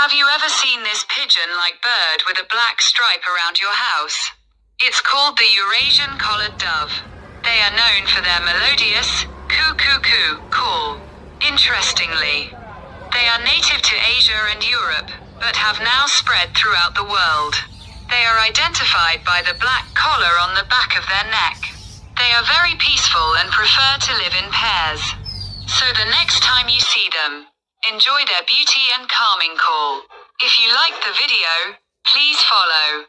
Have you ever seen this pigeon-like bird with a black stripe around your house? It's called the Eurasian Collared Dove. They are known for their melodious, coo-coo-coo call. Interestingly, they are native to Asia and Europe, but have now spread throughout the world. They are identified by the black collar on the back of their neck. They are very peaceful and prefer to live in pairs. So the next time you see them, enjoy their beauty and calming call. If you liked the video, please follow.